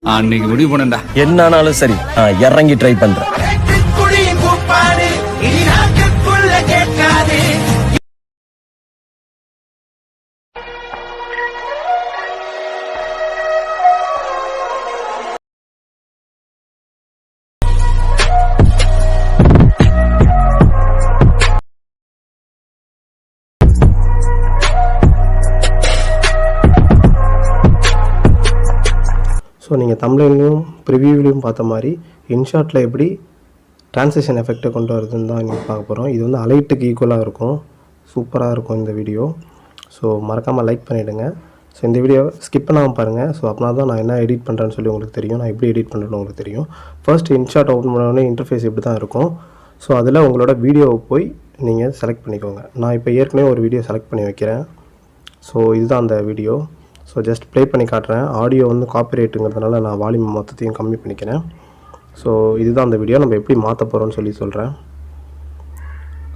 அன்னைக்கு முடிவு பண்ணேன்டா. என்னானாலும் சரி இறங்கி ட்ரை பண்றேன். ஸோ நீங்கள் தம்ப்லைன்லையும் ப்ரிவியூலையும் பார்த்த மாதிரி இன்ஷாட்டில் எப்படி ட்ரான்சிஷன் எஃபெக்டை கொண்டு வருதுன்னு தான் நீங்கள் பார்க்க போகிறோம். இது வந்து அலைட்டுக்கு ஈக்குவலாக இருக்கும், சூப்பராக இருக்கும் இந்த வீடியோ. ஸோ மறக்காமல் லைக் பண்ணிவிடுங்க. ஸோ இந்த வீடியோ ஸ்கிப் பண்ணாமல் பாருங்கள். ஸோ அப்படின்னா தான் நான் என்ன எடிட் பண்ணுறேன்னு சொல்லி உங்களுக்கு தெரியும், நான் எப்படி எடிட் பண்ணுறேன்னு உங்களுக்கு தெரியும். ஃபர்ஸ்ட் இன்ஷாட் ஓப்பன் பண்ணோடனே இன்டர்ஃபேஸ் இப்படி தான் இருக்கும். ஸோ அதில் உங்களோட வீடியோவை போய் நீங்கள் செலக்ட் பண்ணிக்கோங்க. நான் இப்போ ஏற்கனவே ஒரு வீடியோ செலக்ட் பண்ணி வைக்கிறேன். ஸோ இதுதான் அந்த வீடியோ. ஸோ ஜஸ்ட் ப்ளே பண்ணி காட்டுறேன். ஆடியோ வந்து காப்பிரைட்டுங்கிறதுனால நான் வால்யூம் மொத்தத்தையும் கம்மி பண்ணிக்கிறேன். ஸோ இதுதான் அந்த வீடியோ, நம்ம எப்படி மாற்ற போகிறோம்னு சொல்லி சொல்கிறேன்.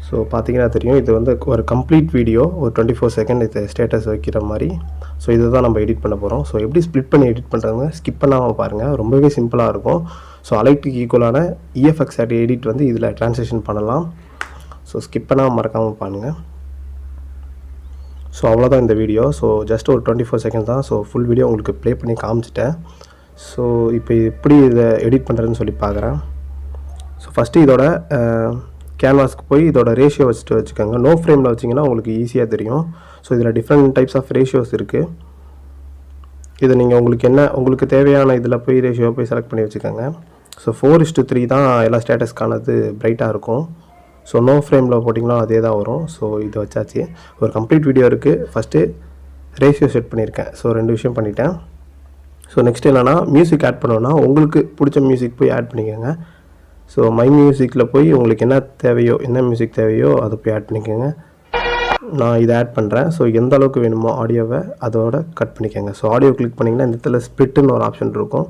ஸோ பார்த்தீங்கன்னா தெரியும், இது வந்து ஒரு கம்ப்ளீட் வீடியோ, ஒரு 24 செகண்ட் இது ஸ்டேட்டஸ் வைக்கிற மாதிரி. ஸோ இதை தான் நம்ம எடிட் பண்ண போகிறோம். ஸோ எப்படி ஸ்ப்ளிட் பண்ணி எடிட் பண்ணுறாங்க ஸ்கிப் பண்ணாமல் பாருங்கள், ரொம்பவே சிம்பிளாக இருக்கும். ஸோ அலைட்டுக்கு ஈக்குவலான இஎஃப்எக்ஸ் எடிட் வந்து இதில் ட்ரான்ஸ்லேஷன் பண்ணலாம். ஸோ ஸ்கிப் பண்ணாமல் மறக்காமல் பாருங்கள். ஸோ அவ்வளோதான் இந்த வீடியோ. ஸோ ஜஸ்ட் ஒரு 24 செகண்ட் தான். ஸோ ஃபுல் வீடியோ உங்களுக்கு ப்ளே பண்ணி காமிச்சிட்டேன். ஸோ இப்போ எப்படி இதை எடிட் பண்ணுறதுன்னு சொல்லி பார்க்குறேன். ஸோ ஃபஸ்ட்டு இதோட கேன்வாஸ்க்கு போய் இதோட ரேஷியோ வச்சுக்கோங்க. நோ ஃப்ரேமில் வச்சிங்கன்னா உங்களுக்கு ஈஸியாக தெரியும். ஸோ இதில் டிஃப்ரெண்ட் டைப்ஸ் ஆஃப் ரேஷியோஸ் இருக்குது. இதை நீங்கள் உங்களுக்கு தேவையான இதில் போய் ரேஷியோ போய் செலக்ட் பண்ணி வச்சுக்கோங்க. ஸோ 4:3 தான் எல்லா ஸ்டேட்டஸ்க்கானது பிரைட்டாக இருக்கும். ஸோ நோ ஃப்ரேமில் போட்டிங்கன்னா அதே தான் வரும். ஸோ இது வச்சாச்சு. ஒரு கம்ப்ளீட் வீடியோ இருக்குது. ஃபஸ்ட்டு ரேஷியோ செட் பண்ணியிருக்கேன். ஸோ 2 விஷயம் பண்ணிட்டேன். ஸோ நெக்ஸ்ட் என்னென்னா மியூசிக் ஆட் பண்ணோன்னா உங்களுக்கு பிடிச்ச மியூசிக் போய் ஆட் பண்ணிக்கோங்க. ஸோ மை மியூசிக்கில் போய் உங்களுக்கு என்ன தேவையோ, என்ன மியூசிக் தேவையோ அதை போய் ஆட் பண்ணிக்கோங்க. நான் இதை ஆட் பண்ணுறேன். ஸோ எந்த அளவுக்கு வேணுமோ ஆடியோவை அதோட கட் பண்ணிக்கோங்க. ஸோ ஆடியோ கிளிக் பண்ணிங்கன்னா இந்த இடத்துல ஸ்ப்ளிட்டுன்னு ஒரு ஆப்ஷன் இருக்கும்.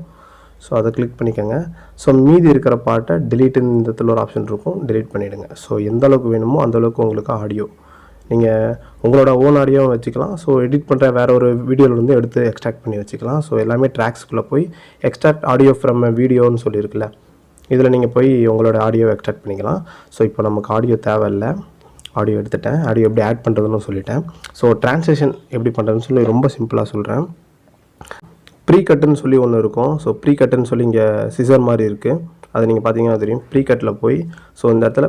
ஸோ அதை கிளிக் பண்ணிக்கோங்க. ஸோ மீதி இருக்கிற பாட்டை டெலீட்டுன்னு இந்த இடத்துல ஒரு ஆப்ஷன் இருக்கும், டெலீட் பண்ணிவிடுங்க. ஸோ எந்த அளவுக்கு வேணுமோ அந்தளவுக்கு உங்களுக்கு ஆடியோ நீங்கள் உங்களோட ஓன் ஆடியோவும் வச்சுக்கலாம். ஸோ எடிட் பண்ணுற வேறு ஒரு வீடியோவிலேருந்து எடுத்து எக்ஸ்ட்ராக்ட் பண்ணி வச்சுக்கலாம். ஸோ எல்லாமே ட்ராக்ஸ்குள்ளே போய் எக்ஸ்ட்ராக்ட் ஆடியோ ஃப்ரம் வீடியோன்னு சொல்லியிருக்குல்ல, இதில் நீங்கள் போய் உங்களோட ஆடியோவை எக்ஸ்ட்ராக்ட் பண்ணிக்கலாம். ஸோ இப்போ நமக்கு ஆடியோ தேவையில்லை, ஆடியோ எடுத்துட்டேன். ஆடியோ எப்படி ஆட் பண்ணுறதுன்னு சொல்லிட்டேன். ஸோ ட்ரான்ஸ்லேஷன் எப்படி பண்ணுறதுன்னு சொல்லி ரொம்ப சிம்பிளாக சொல்கிறேன். ப்ரீ கட்டுன்னு சொல்லி ஒன்று இருக்கும். ஸோ ப்ரீ கட்டுன்னு சொல்லி இங்கே சிசர் மாதிரி இருக்குது, அது நீங்கள் பார்த்தீங்கன்னா தெரியும். ப்ரீ கட்டில் போய் ஸோ இந்த இடத்துல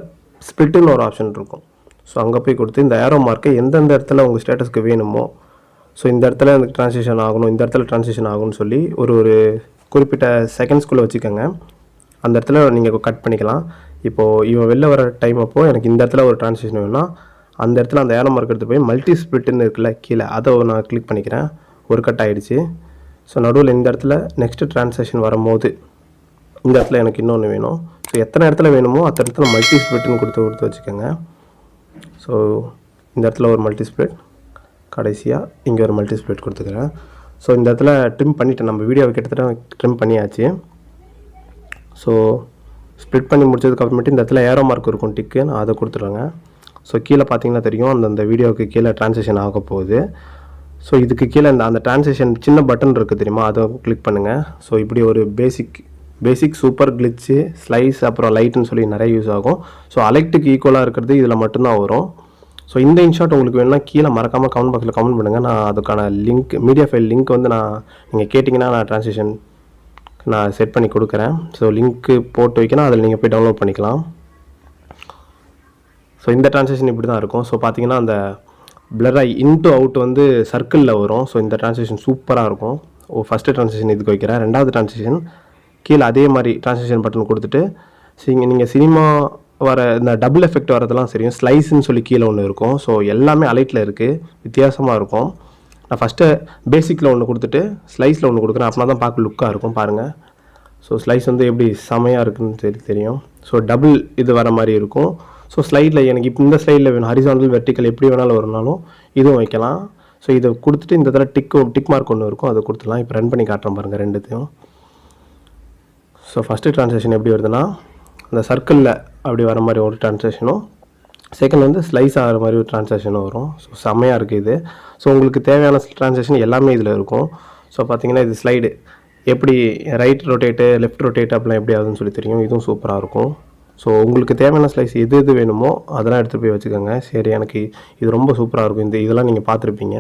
ஸ்ப்ளிட்டுன்னு ஒரு ஆப்ஷன் இருக்கும். ஸோ அங்கே போய் கொடுத்து இந்த ஏரோ மார்க்கை எந்தெந்த இடத்துல உங்கள் ஸ்டேட்டஸ்க்கு வேணுமோ, ஸோ இந்த இடத்துல எனக்கு ட்ரான்ஸ்லேஷன் ஆகணும், இந்த இடத்துல ட்ரான்ஸ்லேஷன் ஆகும்னு சொல்லி ஒரு குறிப்பிட்ட செகண்ட்ஸ்குள்ளே வச்சுக்கோங்க. அந்த இடத்துல நீங்கள் கட் பண்ணிக்கலாம். இப்போது இவன் வெளில வர டைம் அப்போது எனக்கு இந்த இடத்துல ஒரு ட்ரான்ஸ்லேஷன் வேணும்னா அந்த இடத்துல அந்த ஏரோ மார்க் எடுத்து போய் மல்டி ஸ்ப்ளிட்டுன்னு இருக்குல்ல கீழே, அதை நான் கிளிக் பண்ணிக்கிறேன். ஒரு கட் ஆகிடுச்சு. ஸோ நடுவில் இந்த இடத்துல நெக்ஸ்ட்டு ட்ரான்ஸ்லேஷன் வரும்போது இந்த இடத்துல எனக்கு இன்னொன்று வேணும். ஸோ எத்தனை இடத்துல வேணுமோ அத்தனை இடத்துல மல்டி ஸ்ப்ளிட்டுன்னு கொடுத்து வச்சுக்கோங்க. ஸோ இந்த இடத்துல ஒரு மல்டி ஸ்ப்ளிட், கடைசியாக இங்கே ஒரு மல்டி ஸ்ப்ளிட் கொடுத்துக்கிறேன். ஸோ இந்த இடத்துல ட்ரிம் பண்ணிவிட்டேன். நம்ம வீடியோவை கிட்டத்தட்ட ட்ரிம் பண்ணியாச்சு. ஸோ ஸ்ப்ளிட் பண்ணி முடிச்சதுக்கப்புறமேட்டு இந்த இடத்துல ஏரோ மார்க் இருக்கும், டிக்கு, நான் அதை கொடுத்துருவேங்க. ஸோ கீழே பார்த்தீங்கன்னா தெரியும், அந்தந்த வீடியோவுக்கு கீழே ட்ரான்ஸ்லேஷன் ஆக போகுது. ஸோ இதுக்கு கீழே அந்த ட்ரான்ஸ்லேஷன் சின்ன பட்டன் இருக்குது தெரியுமா, அதை கிளிக் பண்ணுங்கள். ஸோ இப்படி ஒரு பேசிக் சூப்பர் கிளிச்சு, ஸ்லைஸ், அப்புறம் லைட்டுன்னு சொல்லி நிறைய யூஸ் ஆகும். ஸோ அலைட்டுக்கு ஈக்குவலாக இருக்கிறது இதில் மட்டும்தான் வரும். ஸோ இந்த இன்ஷாட் உங்களுக்கு வேணும்னா கீழே மறக்காமல் கமெண்ட் பாக்ஸில் கமெண்ட் பண்ணுங்கள். நான் அதுக்கான லிங்க், மீடியா ஃபைல் லிங்க் வந்து நீங்கள் கேட்டிங்கன்னா நான் ட்ரான்ஸ்லேஷன் நான் செட் பண்ணி கொடுக்குறேன். ஸோ லிங்க்கு போட்டு வைக்கணும், அதில் நீங்கள் போய் டவுன்லோட் பண்ணிக்கலாம். ஸோ இந்த ட்ரான்ஸ்லேஷன் இப்படி தான் இருக்கும். ஸோ பார்த்தீங்கன்னா அந்த பிளராக இன்ட்டு அவுட் வந்து சர்க்கிளில் வரும். ஸோ இந்த ட்ரான்ஸ்லேஷன் சூப்பராக இருக்கும். ஃபஸ்ட்டு ட்ரான்ஸ்லேஷன் இதுக்கு வைக்கிறேன். ரெண்டாவது ட்ரான்ஸ்லேஷன் கீழே அதே மாதிரி ட்ரான்ஸ்லேஷன் பட்டன் கொடுத்துட்டு நீங்கள் சினிமா வர இந்த டபுள் எஃபெக்ட் வரதெல்லாம் சரியும். ஸ்லைஸ்ன்னு சொல்லி கீழே ஒன்று இருக்கும். ஸோ எல்லாமே அலைட்டில் இருக்குது, வித்தியாசமாக இருக்கும். நான் ஃபஸ்ட்டு பேசிக்கில் ஒன்று கொடுத்துட்டு ஸ்லைஸில் ஒன்று கொடுக்குறேன். அப்படின்னா தான் பார்க்க லுக்காக இருக்கும் பாருங்கள். ஸோ ஸ்லைஸ் வந்து எப்படி செமையாக இருக்குதுன்னு தெரியும். ஸோ டபுள் இது வர மாதிரி இருக்கும். ஸோ ஸ்லைடில் எனக்கு இப்போ இந்த ஸ்லைடில் வேணும், ஹரிசாண்டல் வெர்டிக்கல் எப்படி வேணாலும் வரனாலும் இதுவும் வைக்கலாம். ஸோ இதை கொடுத்துட்டு இந்த தடவை டிக் மார்க் ஒன்று இருக்கும், அதை கொடுத்துடலாம். இப்போ ரன் பண்ணி காட்டுறேன் பாருங்கள் ரெண்டுத்தையும். ஸோ ஃபஸ்ட்டு ட்ரான்ஸ்லேஷன் எப்படி வருதுன்னா அந்த சர்க்கிளில் அப்படி வர மாதிரி ஒரு ட்ரான்ஸ்லேஷனும், செகண்ட் வந்து ஸ்லைஸ் ஆகிற மாதிரி ஒரு ட்ரான்ஸ்லேஷனும் வரும். ஸோ செம்மையாக இருக்குது இது. ஸோ உங்களுக்கு தேவையான ட்ரான்ஸ்லேஷன் எல்லாமே இதில் இருக்கும். ஸோ பார்த்தீங்கன்னா இது ஸ்லைடு, எப்படி ரைட் ரொட்டேட்டு லெஃப்ட் ரொட்டேட் அப்படிலாம் எப்படி ஆகுதுன்னு சொல்லி தெரியும். இதுவும் சூப்பராக இருக்கும். ஸோ உங்களுக்கு தேவையான ஸ்லைஸ் எது எது வேணுமோ அதெல்லாம் எடுத்துகிட்டு போய் வச்சுக்கோங்க. சரி, எனக்கு இது ரொம்ப சூப்பராக இருக்கும். இதெல்லாம் நீங்கள் பார்த்துருப்பீங்க.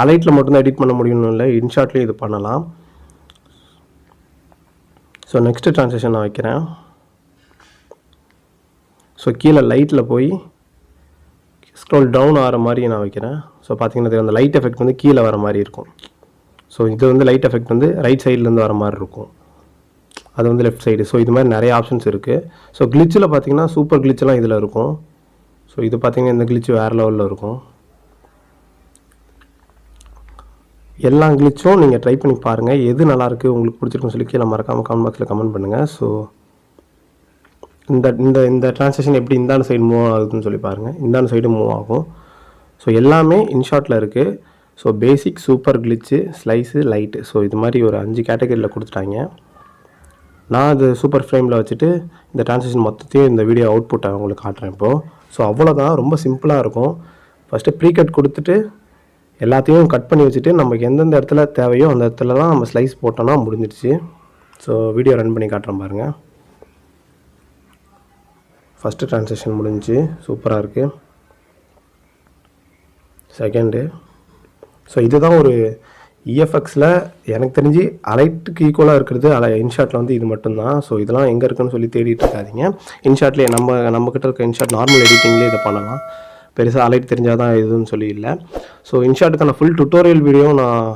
அலைட்டில் மட்டும்தான் எடிட் பண்ண முடியும்னு இல்லை, இன்ஷாட்லேயும் இது பண்ணலாம். ஸோ நெக்ஸ்ட்டு ட்ரான்ஸேக்ஷன் நான் வைக்கிறேன். ஸோ கீழே லைட்டில் போய் ஸ்க்ரோல் டவுன் ஆகிற மாதிரி நான் வைக்கிறேன். ஸோ பார்த்தீங்கன்னா அந்த லைட் எஃபெக்ட் வந்து கீழே வர மாதிரி இருக்கும். ஸோ இது வந்து லைட் எஃபெக்ட் வந்து ரைட் சைட்லேருந்து வர மாதிரி இருக்கும், அது வந்து லெஃப்ட் சைடு. ஸோ இது மாதிரி நிறைய ஆப்ஷன்ஸ் இருக்குது. ஸோ கிளிச்சில் பார்த்தீங்கன்னா சூப்பர் கிளிச்செலாம் இதில் இருக்கும். ஸோ இது பார்த்தீங்கன்னா இந்த கிளிச்சு வேறு லெவலில் இருக்கும். எல்லா கிளிச்சும் நீங்கள் ட்ரை பண்ணி பாருங்கள். எது நல்லாயிருக்கு உங்களுக்கு பிடிச்சிருக்குன்னு சொல்லி கீழே மறக்காமல் கமெண்ட் பாக்ஸில் கமெண்ட் பண்ணுங்கள். ஸோ இந்த இந்த இந்த ட்ரான்ஸேக்ஷன் எப்படி இந்தான சைடு மூவ் ஆகுதுன்னு சொல்லி பாருங்கள். இந்தான சைடு மூவ் ஆகும். ஸோ எல்லாமே இன்ஷாட்டில் இருக்குது. So basic, super glitch, slice, light. So இது மாதிரி ஒரு 5 கேட்டகரியில் கொடுத்துட்டாங்க. நான் அது சூப்பர் ஃப்ரேமில் வச்சுட்டு இந்த ட்ரான்ஸேக்ஷன் மொத்தத்தையும் இந்த வீடியோ அவுட்புட்டை உங்களுக்கு காட்டுறேன் இப்போது. ஸோ அவ்வளோதான், ரொம்ப சிம்பிளாக இருக்கும். ஃபஸ்ட்டு ப்ரீ கட் கொடுத்துட்டு எல்லாத்தையும் கட் பண்ணி வச்சுட்டு நமக்கு எந்தெந்த இடத்துல தேவையோ அந்த இடத்துல தான் நம்ம ஸ்லைஸ் போட்டோன்னா முடிஞ்சிடுச்சு. ஸோ வீடியோ ரன் பண்ணி காட்டுறேன் பாருங்கள். ஃபஸ்ட்டு ட்ரான்ஸேக்ஷன் முடிஞ்சு சூப்பராக இருக்குது. செகண்டு. ஸோ இதுதான் ஒரு இஎஃப்எக்ஸில் எனக்கு தெரிஞ்சு அலைட்டுக்கு ஈக்குவலாக இருக்கிறது இன்ஷாட்டில் வந்து இது மட்டும்தான். ஸோ இதெல்லாம் எங்கே இருக்குன்னு சொல்லி தேடிட்டு இருக்காதீங்க. இன்ஷாட்லேயே நம்மக்கிட்ட இருக்க இன்ஷாட் நார்மல் எடிட்டிங்லேயே இதை பண்ணலாம். பெருசாக அலைட் தெரிஞ்சால் தான் இதுன்னு சொல்லி இல்லை. ஸோ இன்ஷாட்டுக்கான ஃபுல் டுட்டோரியல் வீடியோ நான்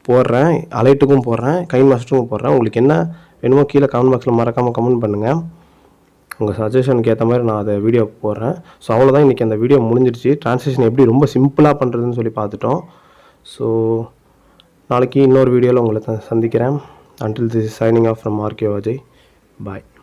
போடுறேன், அலைட்டுக்கும் போடுறேன், கைன்மாஸ்டருக்கும் போடுறேன். உங்களுக்கு என்ன வேணுமோ கீழே கமெண்ட் பாக்ஸில் மறக்காமல் கமெண்ட் பண்ணுங்கள். உங்கள் சஜஷனுக்கு ஏற்ற மாதிரி நான் அதை வீடியோ போடுறேன். ஸோ அவ்வளோதான், இன்றைக்கி அந்த வீடியோ முடிஞ்சிடுச்சு. ட்ரான்ஸ்லேஷன் எப்படி ரொம்ப சிம்பிளாக பண்ணுறதுன்னு சொல்லி பார்த்துட்டோம். ஸோ நாளைக்கு இன்னொரு வீடியோவில் உங்களை சந்திக்கிறேன். Until this is signing off from 𝗪𝗿𝘂𝗀𝘀𝘀. Bye.